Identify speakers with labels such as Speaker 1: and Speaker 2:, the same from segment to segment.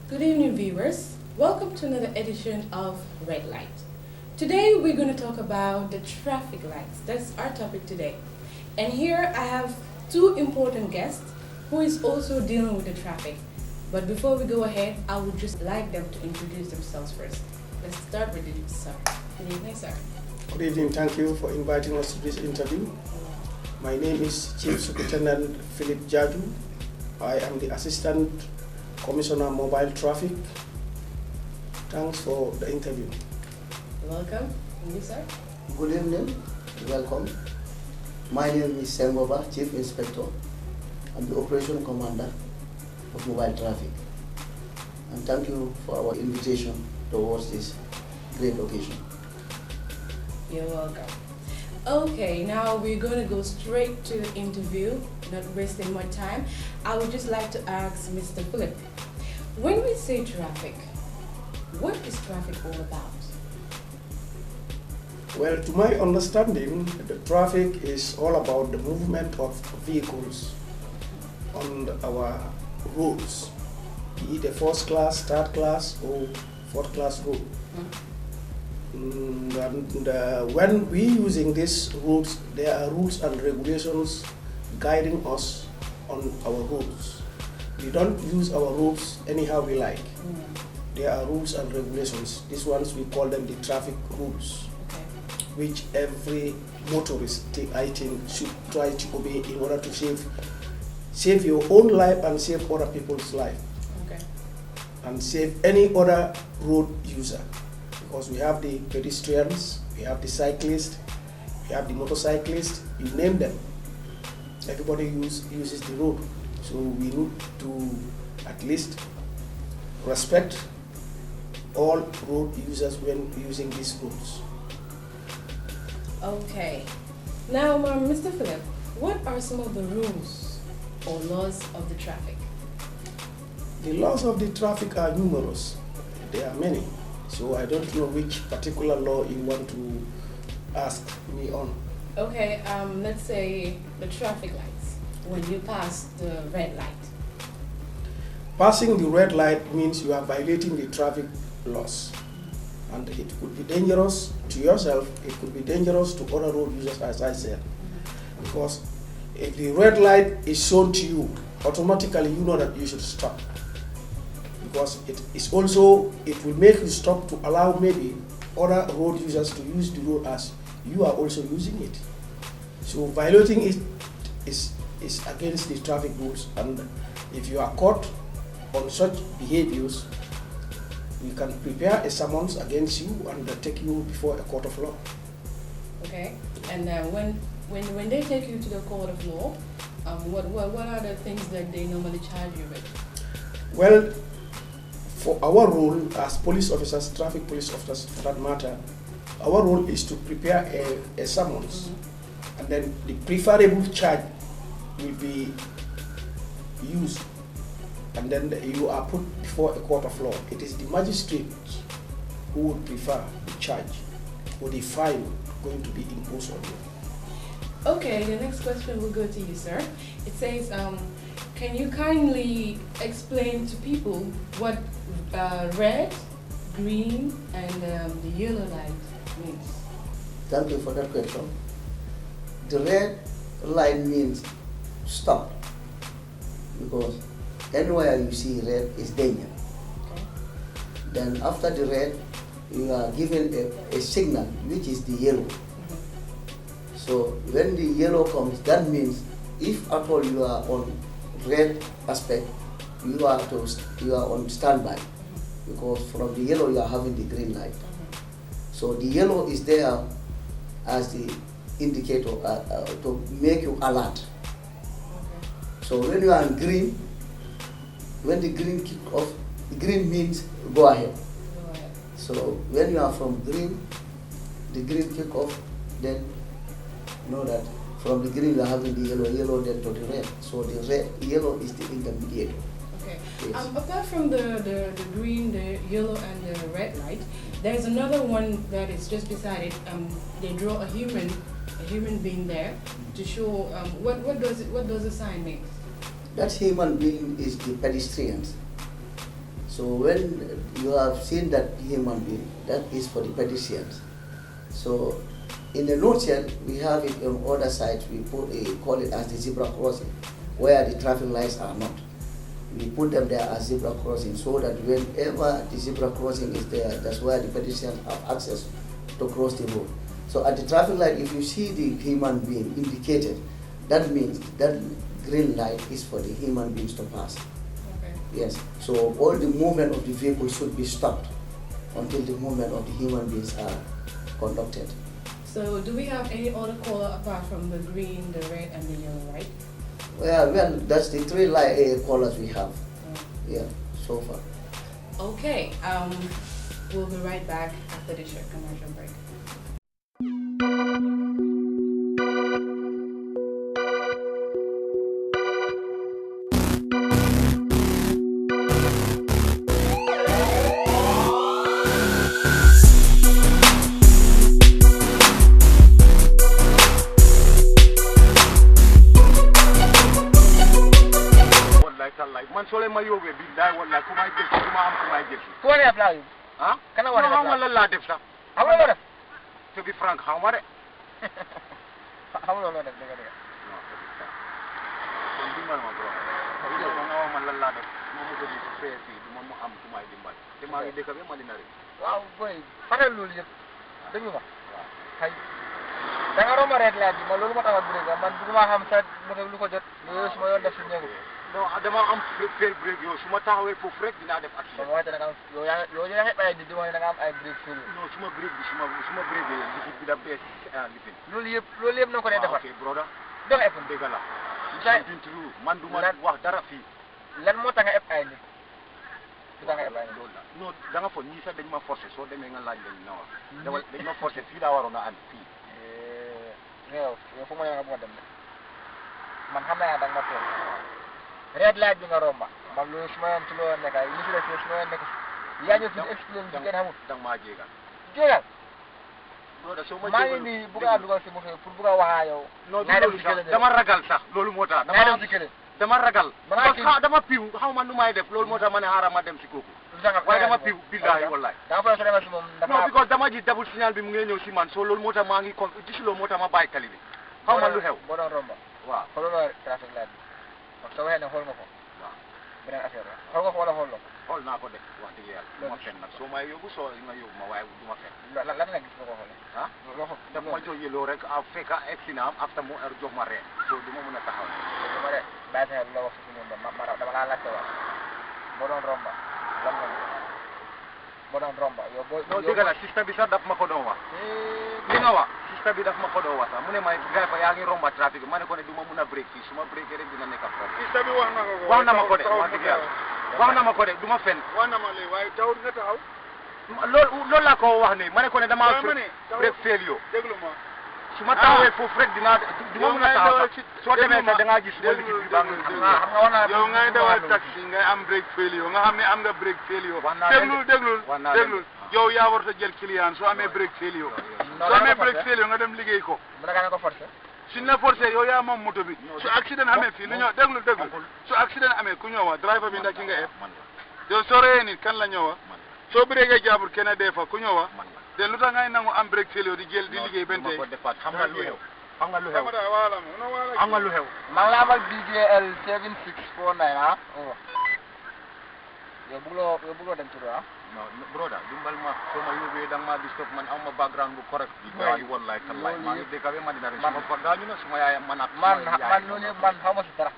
Speaker 1: Good evening, viewers. Welcome to another edition of Red Light. Today, we're going to talk about the traffic lights. That's our topic today. And here I have two important guests who is also dealing with the traffic. But before we go ahead, I would just like them to introduce themselves first. Let's start with Sarr. Good evening, sir.
Speaker 2: Good evening. Thank you for inviting us to this interview. My name is Chief Superintendent Philip Jaju. I am the Assistant Commissioner Mobile Traffic. Thanks for the interview.
Speaker 1: Welcome. And you, sir?
Speaker 3: Good evening. Welcome. My name is Sengoba, Chief Inspector. I'm the Operation Commander of Mobile Traffic. And thank you for our invitation towards this great occasion.
Speaker 1: You're welcome. Okay, now we're going to go straight to the interview, not wasting more time. I would just like to ask Mr. Philip, when we say traffic, what is traffic all about?
Speaker 2: Well, to my understanding, the traffic is all about the movement of vehicles on our roads, be it a first class, third class, or fourth class road. When we using these roads, there are rules and regulations guiding us on our roads. We don't use our roads anyhow we like. There are rules and regulations. These ones we call them the traffic rules, which every motorist, I think, should try to obey in order to save your own life and save other people's life, and save any other road user. Because we have the pedestrians, we have the cyclists, we have the motorcyclists, you name them. Everybody uses the road. So we need to at least respect all road users when using these roads.
Speaker 1: Okay. Now, Mr. Philip, what are some of the rules or laws of the traffic?
Speaker 2: The laws of the traffic are numerous. There are many. So I don't know which particular law you want to ask me on.
Speaker 1: Okay, let's say the traffic lights, when you pass the red light.
Speaker 2: Passing the red light means you are violating the traffic laws. And it could be dangerous to yourself, it could be dangerous to other road users, as I said. Because if the red light is shown to you, automatically you know that you should stop. Because it will make you stop to allow maybe other road users to use the road as you are also using it. So violating it is against the traffic rules, and if you are caught on such behaviors, we can prepare a summons against you and take you before a court of law.
Speaker 1: Okay, and when they take you to the court of law, what are the things that they normally charge you with?
Speaker 2: Well, for our role as police officers, traffic police officers for that matter, our role is to prepare a summons, and then the preferable charge will be used, and then you are put before a court of law. It is the magistrate who would prefer the charge or the fine going to be imposed on you.
Speaker 1: Okay, the next question will go to you, sir. It says, can you kindly explain to people what red, green, and the yellow light means?
Speaker 3: Thank you for that question. The red light means stop, because anywhere you see red is danger.
Speaker 1: Okay.
Speaker 3: Then after the red, you are given a signal, which is the yellow. So when the yellow comes, that means if at all you are on red aspect, you are on standby, because from the yellow you are having the green light. So the yellow is there as the indicator to make you alert. So when you are in green, when the green kick off, the green means go ahead. So when you are from green, the green kick off, then know that from the green you are having the yellow then to the red. So the yellow is the intermediate.
Speaker 1: Okay.
Speaker 3: Yes.
Speaker 1: Apart from the green, the yellow, and the red light, there's another one that is just beside it. They draw a human being there to show what does the sign mean?
Speaker 3: That human being is the pedestrians. So when you have seen that human being, that is for the pedestrians. So in a nutshell, we have it on other sides. We call it as the zebra crossing, where the traffic lights are not. We put them there as zebra crossing so that whenever the zebra crossing is there, that's where the pedestrians have access to cross the road. So at the traffic light, if you see the human being indicated, that means that green light is for the human beings to pass.
Speaker 1: Okay.
Speaker 3: Yes. So all the movement of the vehicle should be stopped until the movement of the human beings are conducted.
Speaker 1: So do we have any other color apart from the green, the red, and the yellow, right?
Speaker 3: Well, that's the three light colors we have. Yeah, so far.
Speaker 1: Okay. We'll be right back after the short commercial break.
Speaker 4: Man sole ma yóbbee bi daay wala ku may jël ku ma am ku may jël
Speaker 5: Ku war a def laa yóbbu.
Speaker 4: ah
Speaker 5: Kana war a def
Speaker 4: non man lan laa def sax
Speaker 5: xam nga loo def.
Speaker 4: to be frank xaw ma de
Speaker 5: xam nga loo def dëgg dëgg.
Speaker 4: non to be frank kon dimbal ma bro nga wax man lan laa def ma mu ko di fee fii du ma mu am ku may dimbal te maa ngi dëkk bi Madina rek
Speaker 5: waaw boy faral loolu yëpp déglu ma. xëy da nga romb red light bi man loolu moo tax a bëri man bëgguma xam sa moto lu ko jot loolu su ma yoon def si ñeegu.
Speaker 4: non dama am fair break yow su ma taxawee foofu rek dinaa def accident
Speaker 5: kon waxee da nga am yow yaa ngi bàyyi di wax ne da nga am ay break fii.
Speaker 4: non su ma break bi su ma break bi liquide bi da bees lifin
Speaker 5: loolu yëpp na ko dee defar.
Speaker 4: ok brother
Speaker 5: doo nga ëpp
Speaker 4: dëgg la
Speaker 5: Jaay
Speaker 4: man du ma wax dara fii
Speaker 5: lan moo tax nga ëpp ay nit. su tax nga ëpp ay nit.
Speaker 4: loolu la non da nga foog ñii sax dañ ma forcé soo demee nga laaj leen na wax dañ ma forcé fii daa waroon a am fii
Speaker 5: yow fu ma nga bëgg a dem de man xam naa da nga ma toog red light bi nga romba man loolu su ma yoon ci loo nekk ay li ci des su ma yoon nekk yaa ñëw fi di expliqué ci kenn xamul
Speaker 4: danga maa jéegal
Speaker 5: jéegal
Speaker 4: soo ma
Speaker 5: maa ngi nii bëgg a dugal si moto pour bëgg a waxaa yow
Speaker 4: non
Speaker 5: naa dem
Speaker 4: loolu
Speaker 5: si
Speaker 4: sax
Speaker 5: kële
Speaker 4: dama ragal sax loolu moo tax
Speaker 5: naa dem si kële
Speaker 4: dama ragal
Speaker 5: Dama kii-
Speaker 4: dama piw xaw ma nu may def loolu moo tax ma ne xaaral ma dem si kooku waaye dama piw billahi wallahi
Speaker 5: da nga fa soo demee si moom
Speaker 4: non because dama ji double signal bi mu ngi ñëw si man so loolu moo tax maa ngi kon gisuloo moo tax ma bàyyi tali bi xaw ma lu xew
Speaker 5: boo doon romba
Speaker 4: waaw
Speaker 5: xooloo trafic light bi parce que soo waxee ne xool nga ko
Speaker 4: waaw
Speaker 5: beneen affaire la xool nga ko wala xool la ko
Speaker 4: xool naa ko de wax dëgg yàlla du ma fen nag soo may yóbbu soo nga yóbbu ma waaye du ma fen
Speaker 5: lan nga gis nga ko xoolee
Speaker 4: ah
Speaker 5: loo ko
Speaker 4: daf ma jox yeloo rek a fekk egsi na am after mu jox ma reen so du ma mën a taxaw
Speaker 5: dama de bàyyi sa xel la wax si ñoom dama laa laajte waat boo doon romba lan nga boo doon romba yow boo
Speaker 4: non dëgg la sista bi sax daf ma ko doon wax li nga wax sista bi daf ma ko doon wax sax mu ne ma gars fa yaa ngi romba trafic bi ma ne ko ne du ma mun a break fii su ma breakee rek dina nekk problème
Speaker 6: Sista bi wax na ko ko.
Speaker 4: wax na ma ko de wax dëgg yàlla wax na ma ko de du ma fen
Speaker 6: wax na ma léegi waaye tawul nga taxaw.
Speaker 4: loolu laa ko wax ne ma ne ko ne damaa
Speaker 6: waaye ma ne
Speaker 4: break fail yo
Speaker 6: déglu ma.
Speaker 4: su ma taxawee foofu rek dinaa du ma mun a taxaw sax soo demee sax da ngaa gis ma liquide bi baa ngi
Speaker 5: xam nga wax naa
Speaker 6: yow ngay dawal taxi ngay am break failure nga xam ne am nga break failure.
Speaker 4: Wax naa leen
Speaker 6: déglul
Speaker 4: wax naa leen
Speaker 6: déglul yow yaa war a jël client soo amee break failure. soo amee break failure nga dem liggéey ko.
Speaker 5: mu ne ko forcé
Speaker 6: suñ la forcé yow yaa moom moto bi. su accident amee fii lu ñëw déglul su accident amee ku ñëwa driver bi ndax ki nga eb. yow soo reyee nit kan la ñëwa soo breakee jaabur kenn dee fa ku ñëwa de lu tax ngay nangu am break failure di jël di liggéey benn tey.
Speaker 4: xam nga lu xew xam nga lu xew
Speaker 6: wala
Speaker 4: xam nga lu xew
Speaker 5: maa ngi laa amal BJL 7649 ah yow bëgguloo dem ci ah
Speaker 4: non broda dimbal ma soo ma yóbbee da nga ma disturb man am ma background bu correct bi gaa yi wallaay tallaay maa ngi dëkk bi Madina rek suma fa gaañu na suma yaay man ak
Speaker 5: man loolu yëpp man xaw ma si dara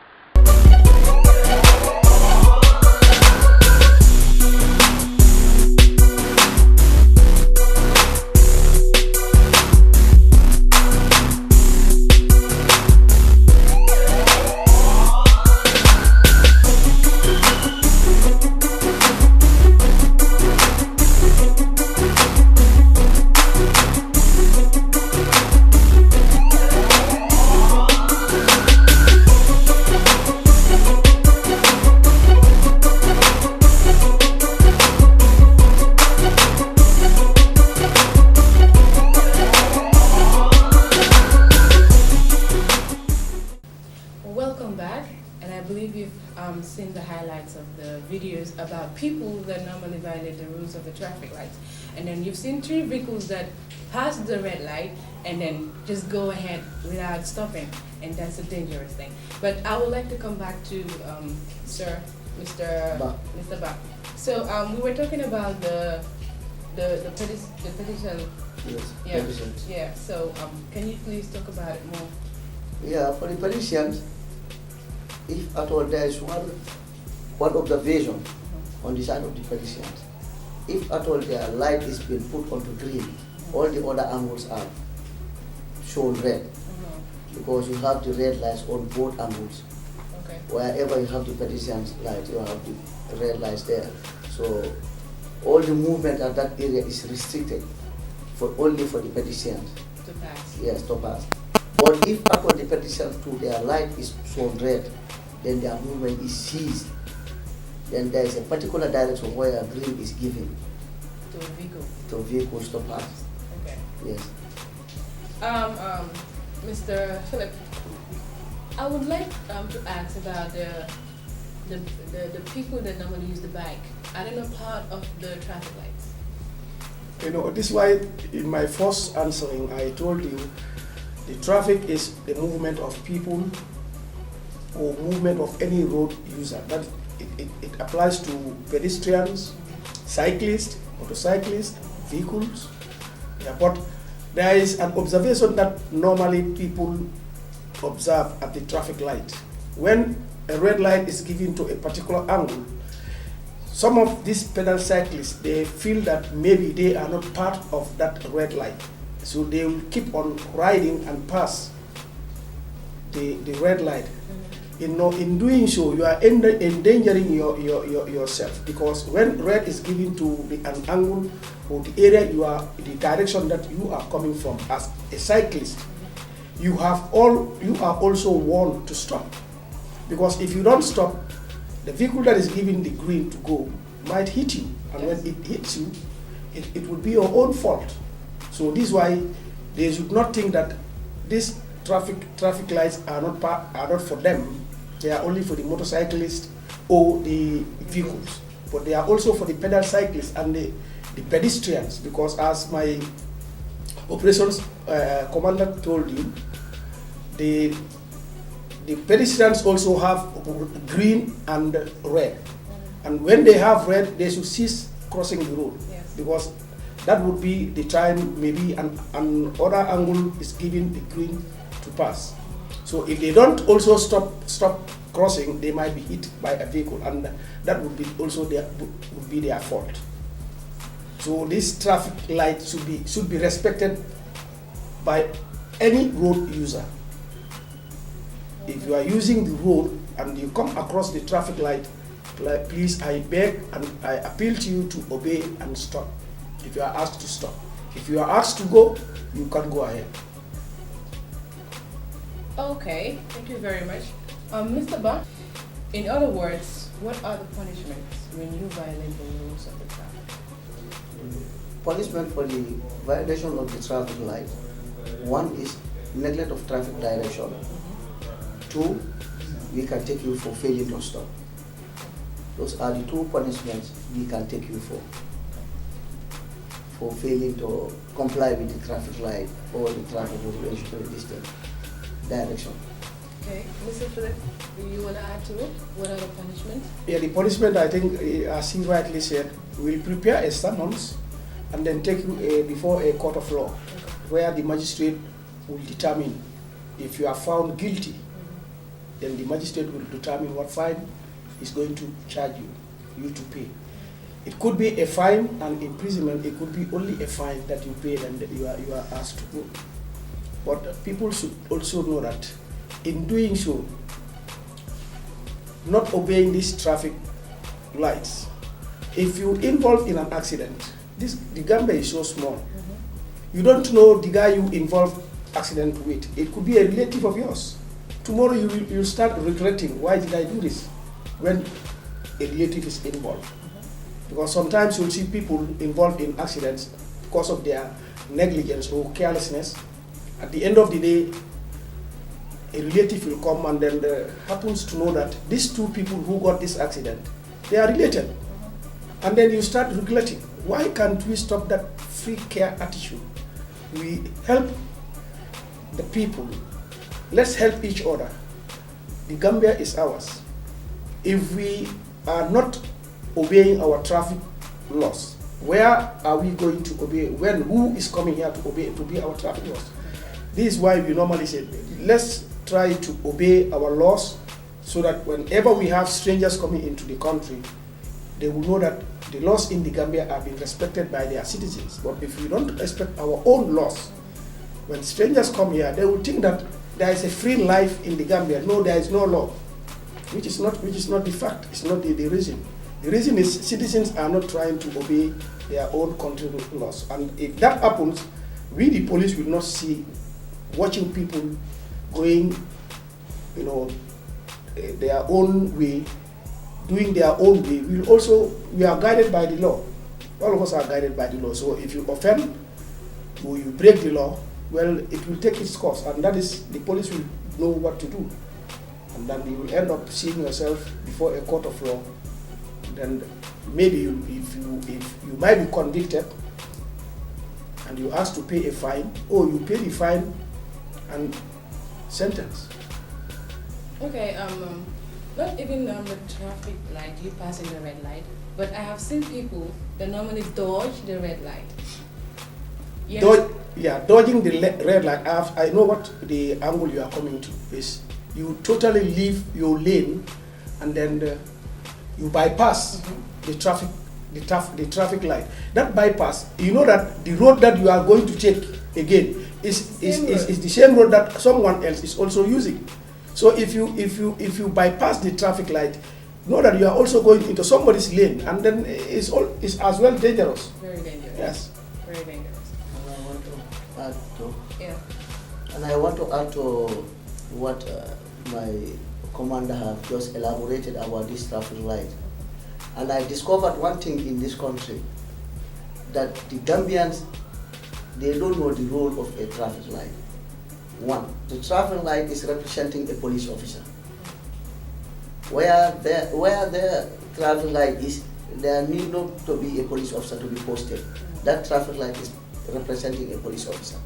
Speaker 1: about people that normally violate the rules of the traffic lights. And then you've seen 3 vehicles that pass the red light and then just go ahead without stopping, and that's a dangerous thing. But I would like to come back to Sir, Mr. Ba. So we were talking about the petition.
Speaker 3: Yes,
Speaker 1: Yeah.
Speaker 3: petitions.
Speaker 1: Yeah. So can you please talk about it more?
Speaker 3: Yeah, for the petitions, if at all there is one observation on the side of the petitions, if at all their light is being put onto green, all the other angles are shown red, because you have the red lights on both angles.
Speaker 1: Okay.
Speaker 3: Wherever you have the petitions light, you have the red lights there. So all the movement at that area is restricted only for the petitions.
Speaker 1: To pass.
Speaker 3: Yes, to pass. But if at all the petitions to their light is shown red, then their movement is seized. Then there is a particular direction where green is given
Speaker 1: To a vehicle.
Speaker 3: to vehicles to pass.
Speaker 1: Okay.
Speaker 3: Yes.
Speaker 1: Mr. Philip, I would like to ask about the people that normally use the bike. Are they not part of the traffic lights?
Speaker 2: You know, this is why in my first answering I told you the traffic is the movement of people or movement of any road user. That it applies to pedestrians, cyclists, motorcyclists, vehicles. Yeah, but there is an observation that normally people observe at the traffic light. When a red light is given to a particular angle, some of these pedal cyclists, they feel that maybe they are not part of that red light. So they will keep on riding and pass the red light. In doing so, you are endangering yourself, because when red is given to an angle or the area the direction that you are coming from as a cyclist, you are also warned to stop. Because if you don't stop, the vehicle that is given the green to go might hit you, and when it hits you, it will be your own fault. So this is why they should not think that these traffic lights are not for them. They are only for the motorcyclists or the vehicles, but they are also for the pedal cyclists and the pedestrians, because as my operations commander told you, the pedestrians also have green and red, and when they have red, they should cease crossing the road.
Speaker 1: Yes.
Speaker 2: Because that would be the time maybe an other angle is given the green to pass. So if they don't also stop crossing, they might be hit by a vehicle, and that would be also their fault. So this traffic light should be respected by any road user. If you are using the road and you come across the traffic light, please, I beg and I appeal to you to obey and stop. If you are asked to stop, if you are asked to go, you can go ahead.
Speaker 1: Okay, thank you very much. Mr. Ba, in other words, what are the punishments when you violate the rules of the traffic?
Speaker 3: Punishment for the violation of the traffic light. One is neglect of traffic direction. 2, we can take you for failing to stop. Those are the 2 punishments we can take you for failing to comply with the traffic light or the traffic regulation distance direction.
Speaker 1: Okay, Mr. Philip, do you want to add to it? What are the punishments?
Speaker 2: Yeah, the punishment, I think, as he rightly said, we'll prepare a summons and then take you before a court of law, where the magistrate will determine if you are found guilty. Then the magistrate will determine what fine is going to charge you to pay. It could be a fine and imprisonment. It could be only a fine that you pay and you are asked to go. But people should also know that in doing so, not obeying these traffic lights, if you involve in an accident, the Gambia is so small. You don't know the guy you involved accident with. It could be a relative of yours. Tomorrow you'll start regretting, why did I do this, when a relative is involved. Because sometimes you'll see people involved in accidents because of their negligence or carelessness. At the end of the day, a relative will come and then happens to know that these 2 people who got this accident, they are related. And then you start regulating. Why can't we stop that free care attitude? We help the people. Let's help each other. The Gambia is ours. If we are not obeying our traffic laws, where are we going to obey? When? Who is coming here to obey our traffic laws? This is why we normally say, let's try to obey our laws so that whenever we have strangers coming into the country, they will know that the laws in the Gambia are being respected by their citizens. But if we don't respect our own laws, when strangers come here, they will think that there is a free life in the Gambia. No, there is no law, which is not the fact. It's not the reason. The reason is citizens are not trying to obey their own country laws. And if that happens, we, the police, will not see watching people going, their own way, doing their own way. We are guided by the law. All of us are guided by the law. So if you offend or you break the law, well, it will take its course, and that is, the police will know what to do. And then you will end up seeing yourself before a court of law. Then maybe if you might be convicted and you ask to pay a fine, or you pay the fine and sentence.
Speaker 1: Okay, not even the traffic light, you pass in the red light, but I have seen people that normally dodge the red light.
Speaker 2: Dodging the red light. I know what the angle you are coming to is. You totally leave your lane, and then you bypass the traffic light. That bypass, you know that the road that you are going to take again is the same road that someone else is also using. So if you bypass the traffic light, know that you are also going into somebody's lane, and then it's as well dangerous.
Speaker 1: Very dangerous.
Speaker 2: Yes.
Speaker 1: Very dangerous.
Speaker 3: And I want to add to what my commander have just elaborated about this traffic light. And I discovered one thing in this country, that the Gambians, they don't know the role of a traffic light. One, the traffic light is representing a police officer. Where the traffic light is, there need not to be a police officer to be posted. That traffic light is representing a police officer.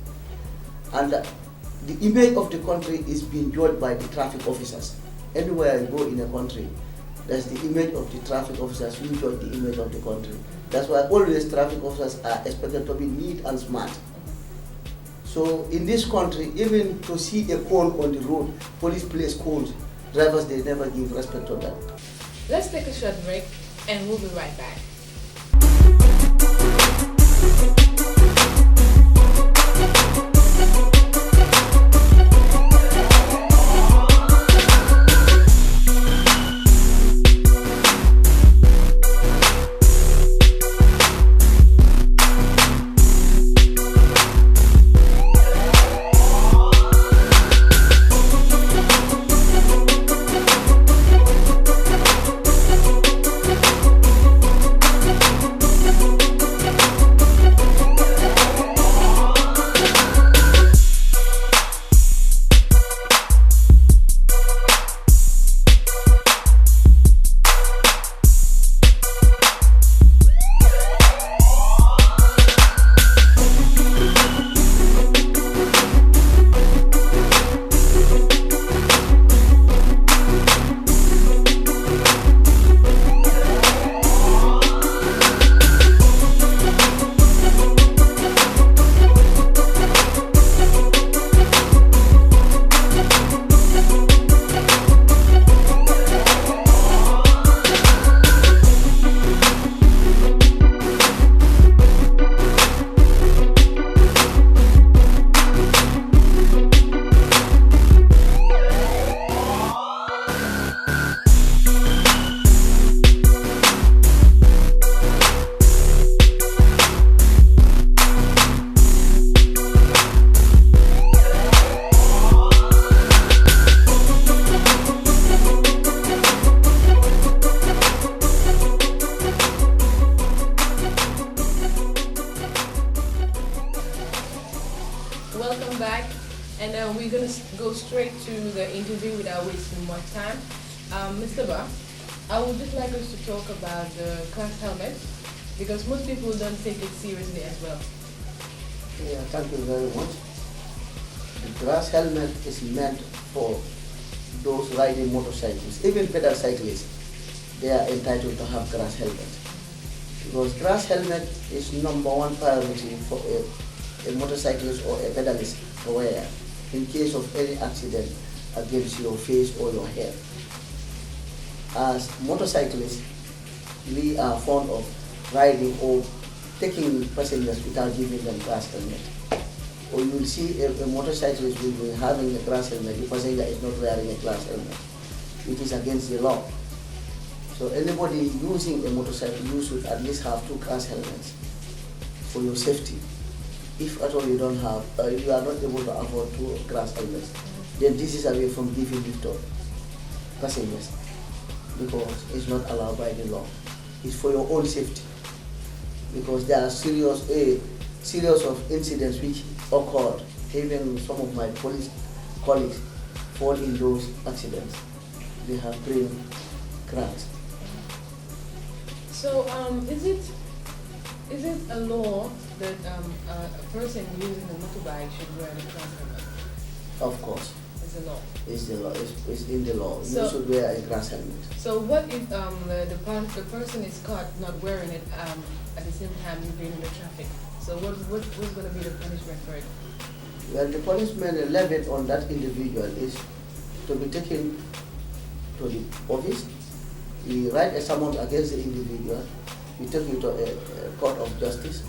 Speaker 3: And the image of the country is being judged by the traffic officers. Anywhere you go in a country, that's the image of the traffic officers who judge the image of the country. That's why always traffic officers are expected to be neat and smart. So in this country, even to see a cone on the road, police place cones, drivers, they never give respect to that.
Speaker 1: Let's take a short break and we'll be right back. Welcome back, and we're going to go straight to the interview without wasting more time. Mr. Ba, I would just like us to talk about the class helmet because most people don't take it seriously as well.
Speaker 3: Yeah, thank you very much. The grass helmet is meant for those riding motorcycles, even pedal cyclists. They are entitled to have grass helmet. Because grass helmet is #1 priority for a motorcyclist or a pedalist to wear in case of any accident against your face or your head. As motorcyclists, we are fond of riding or taking passengers without giving them grass helmet. Or you will see a motorcyclist will be having a grass helmet, the passenger is not wearing a grass helmet. It is against the law. So anybody using a motorcycle, you should at least have 2 grass helmets for your safety. If at all you don't have, you are not able to afford 2 grass helmets, then this is away from giving it to passengers because it's not allowed by the law. It's for your own safety because there are series of incidents which occurred. Even some of my police colleagues fall in those accidents. They have brain cracks.
Speaker 1: So is it a law that a person using a motorbike should wear a class helmet?
Speaker 3: Of course.
Speaker 1: It's a law.
Speaker 3: It's the law. It's in the law.
Speaker 1: So,
Speaker 3: you should wear a grass helmet.
Speaker 1: So what if the person is caught not wearing it at the same time you're being in the traffic? So what's going to be the punishment for it?
Speaker 3: Well, the punishment levied on that individual is to be taken to the office. We write a summons against the individual. We take it to a court of justice,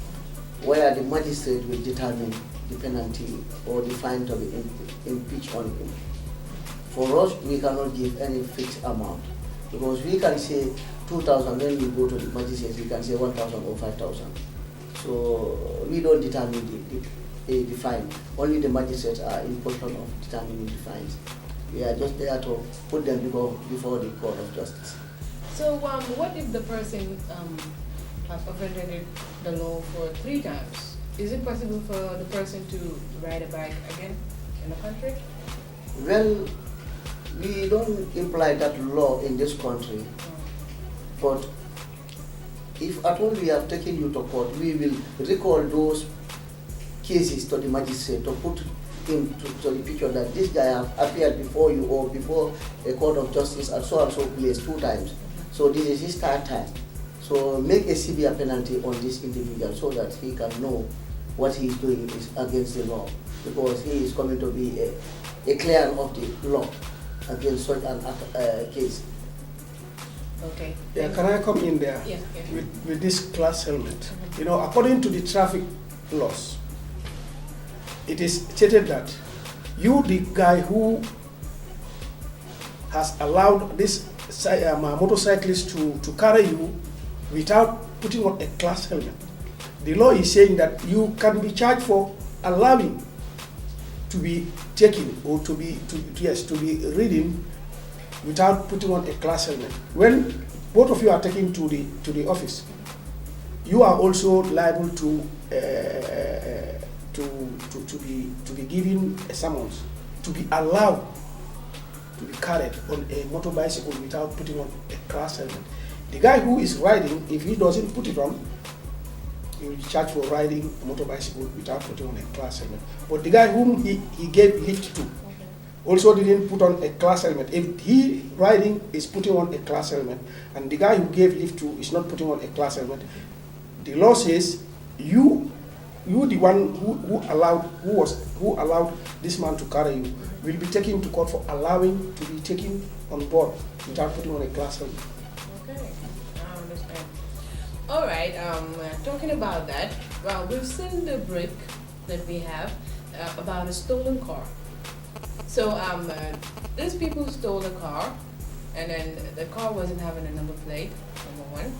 Speaker 3: where the magistrate will determine the penalty or the fine to be impeached on him. For us, we cannot give any fixed amount because we can say 2,000. When we go to the magistrate, we can say 1,000 or 5,000. So we don't determine the fine. Only the magistrates are in position of determining the fines. We are just there to put them before the court of justice.
Speaker 1: So what if the person has offended the law for 3 times? Is it possible for the person to ride a bike again in the country?
Speaker 3: Well, we don't imply that law in this country, but if at all we have taken you to court, we will recall those cases to the magistrate to put him to the picture that this guy have appeared before you or before a court of justice at so and so place 2 times. So this is his 3rd time. So make a severe penalty on this individual so that he can know what he is doing is against the law, because he is coming to be a clearer of the law against such an case.
Speaker 1: Okay.
Speaker 2: Yeah, can I come in there?
Speaker 1: Yeah.
Speaker 2: With this class helmet? You know, according to the traffic laws, it is stated that you, the guy who has allowed this motorcyclist to carry you without putting on a class helmet, the law is saying that you can be charged for allowing to be taken or to be ridden without putting on a class helmet. When both of you are taken to the office, you are also liable to be given a summons to be allowed to be carried on a motorbicycle without putting on a class helmet. The guy who is riding, if he doesn't put it on, he will be charged for riding a motorbicycle without putting on a class helmet. But the guy whom he gave lift to also didn't put on a class helmet. If he riding is putting on a class helmet and the guy who gave lift to is not putting on a class helmet, the law says you the one who allowed this man to carry you will be taken to court for allowing to be taken on board without putting on a class helmet.
Speaker 1: Okay, I understand. All right. Talking about that, well, we've seen the break that we have about a stolen car. So these people stole a car, and then the car wasn't having a number plate, #1,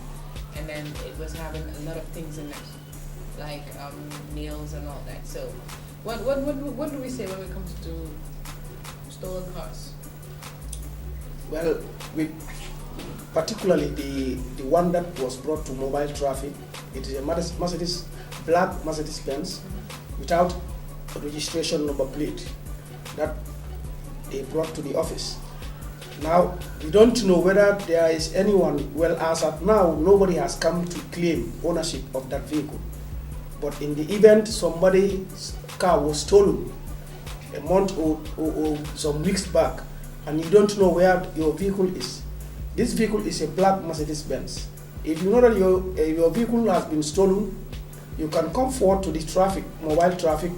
Speaker 1: and then it was having a lot of things in it, like nails and all that. So what do we say when it comes to stolen cars?
Speaker 2: Well, particularly the one that was brought to mobile traffic, it is a black Mercedes Benz without a registration number plate that they brought to the office. Now, we don't know whether there is anyone, well, as of now, nobody has come to claim ownership of that vehicle. But in the event somebody's car was stolen a month or some weeks back, and you don't know where your vehicle is, this vehicle is a black Mercedes-Benz. If you know that your vehicle has been stolen, you can come forward to the traffic, mobile traffic,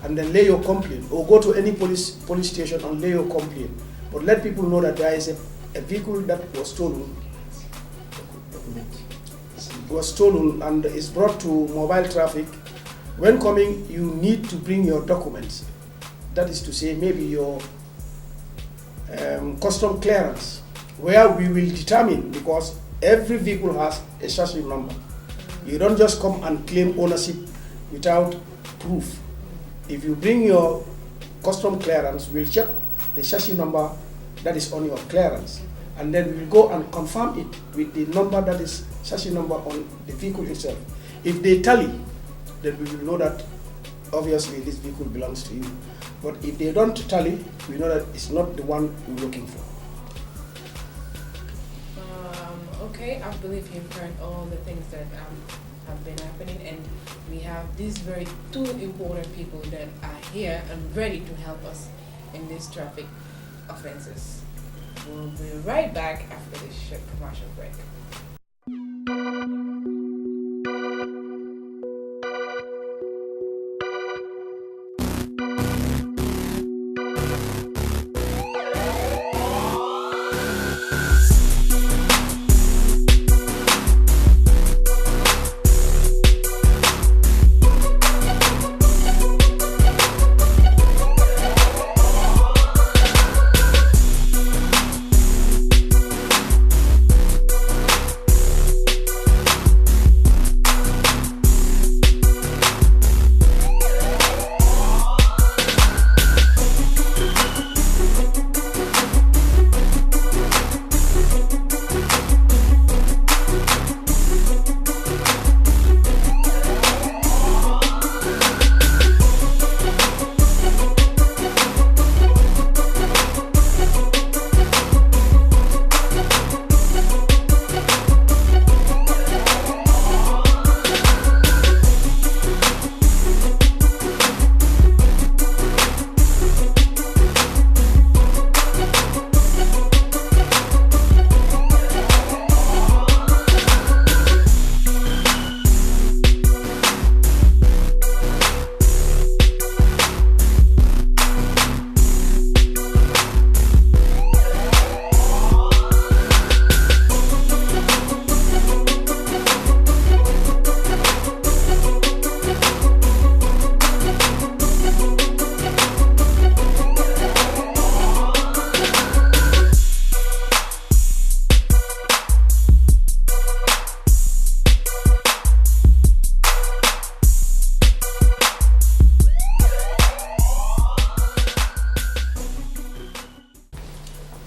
Speaker 2: and then lay your complaint, or go to any police station and lay your complaint. But let people know that there is a vehicle that was stolen. And is brought to mobile traffic. When coming, you need to bring your documents. That is to say, maybe your custom clearance, where we will determine, because every vehicle has a chassis number. You don't just come and claim ownership without proof. If you bring your custom clearance, we'll check the chassis number that is on your clearance, and then we'll go and confirm it with the number that is chassis number on the vehicle itself. If they tally, then we will know that obviously this vehicle belongs to you. But if they don't tally, we know that it's not the one we're looking for.
Speaker 1: Okay, I believe you've heard all the things that have been happening, and we have these very two important people that are here and ready to help us in these traffic offenses. We'll be right back after this short commercial break.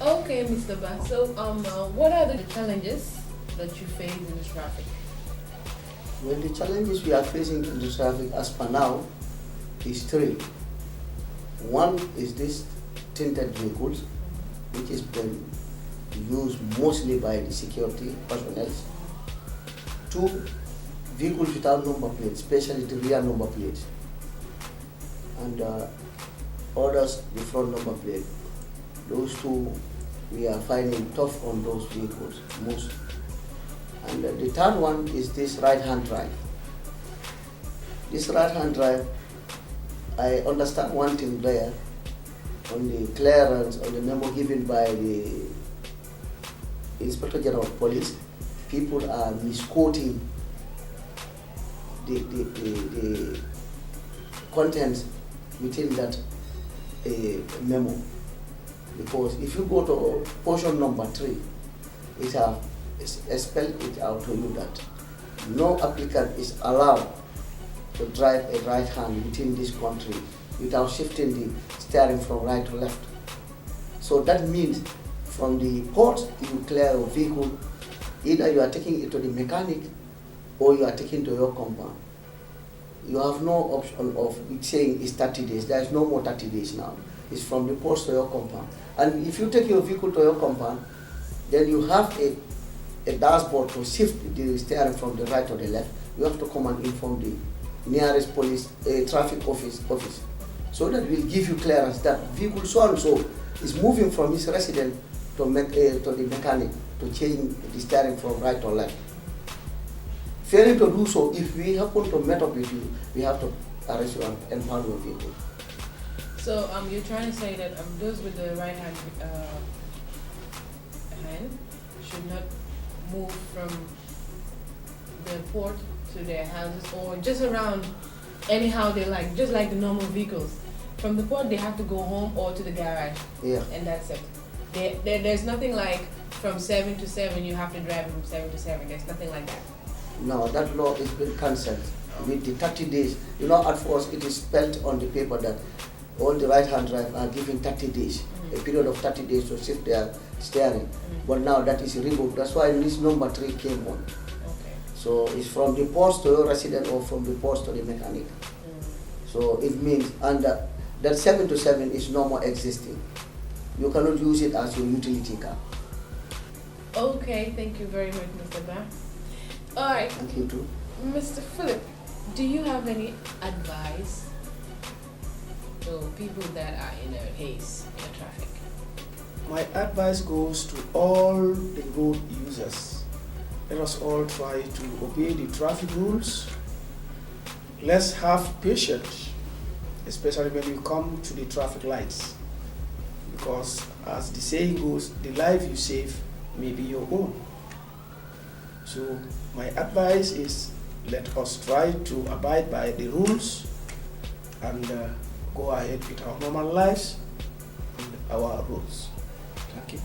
Speaker 1: Okay, Mr. Ba. So, what are the challenges that you face in the traffic?
Speaker 3: Well, the challenges we are facing in the traffic as per now is three. One is this tinted vehicles, which is been used mostly by the security personnel. Two, vehicles without number plates, especially the rear number plates, and others the front number plate. Those two we are finding tough on those vehicles most. And the third one is this right-hand drive. This right-hand drive, I understand one thing there on the clearance, on the memo given by the Inspector General of Police. People are misquoting the contents within that memo. Because if you go to portion number 3, it has spelled it out to you that no applicant is allowed to drive a right hand within this country without shifting the steering from right to left. So that means from the port you clear a vehicle, either you are taking it to the mechanic or you are taking it to your compound. You have no option of saying it's 30 days. There is no more 30 days now. is from the post to your compound. And if you take your vehicle to your compound, then you have a dashboard to shift the steering from the right to the left. You have to come and inform the nearest police traffic office, so that will give you clearance that vehicle so and so is moving from his residence to the mechanic to change the steering from right to left. Failing to do so, if we happen to meet up with you, we have to arrest you and impound your vehicle.
Speaker 1: So you're trying to say that those with the right hand should not move from the port to their houses or just around anyhow they like, just like the normal vehicles. From the port they have to go home or to the garage.
Speaker 3: Yeah.
Speaker 1: And that's it. There's nothing like from 7 to 7 you have to drive from 7 to 7. There's nothing like that.
Speaker 3: No, that law has been cancelled with the 30 days. You know, at first it is spelled on the paper that all the right-hand drivers are given 30 days, a period of 30 days to shift their steering. But now that is removed. That's why this number 3 came on.
Speaker 1: Okay.
Speaker 3: So it's from the post to your resident or from the post to the mechanic. So it means, and that 7 to 7 is no more existing. You cannot use it as your utility car.
Speaker 1: Okay, thank you very much, Mr. Ba. Alright.
Speaker 3: Thank you too.
Speaker 1: Mr. Philip, do you have any advice to people that are in a haze in the traffic?
Speaker 2: My advice goes to all the road users. Let us all try to obey the traffic rules. Let's have patience, especially when you come to the traffic lights. Because as the saying goes, the life you save may be your own. So my advice is, let us try to abide by the rules and go ahead with our normal lives and our rules. Thank you.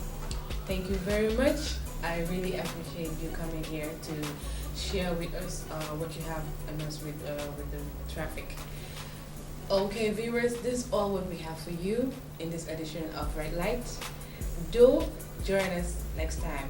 Speaker 1: Thank you very much. I really appreciate you coming here to share with us what you have on us with the traffic. Okay, viewers, this is all what we have for you in this edition of Red Light. Do join us next time.